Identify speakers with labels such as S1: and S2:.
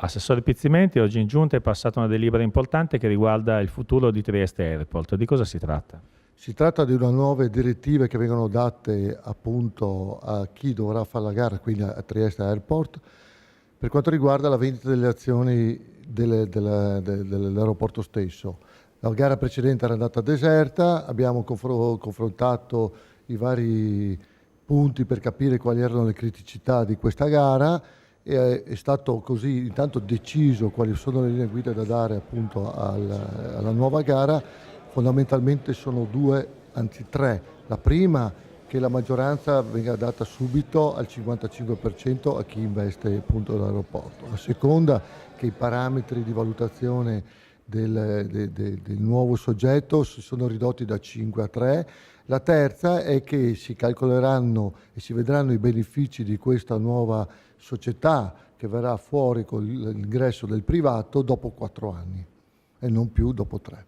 S1: Assessore Pizzimenti, oggi in giunta è passata una delibera importante che riguarda il futuro di Trieste Airport. Di cosa si tratta?
S2: Si tratta di una nuove direttive che vengono date appunto a chi dovrà fare la gara, quindi a Trieste Airport, per quanto riguarda la vendita delle azioni dell'aeroporto stesso. La gara precedente era andata deserta, abbiamo confrontato i vari punti per capire quali erano le criticità di questa gara e è stato così intanto deciso quali sono le linee guida da dare appunto alla nuova gara. Fondamentalmente sono due, anzi tre. La prima, che la maggioranza venga data subito al 55% a chi investe appunto l'aeroporto. La seconda, che i parametri di valutazione del nuovo soggetto si sono ridotti da 5 a 3. La terza è che si calcoleranno e si vedranno i benefici di questa nuova società che verrà fuori con l'ingresso del privato dopo 4 anni e non più dopo 3.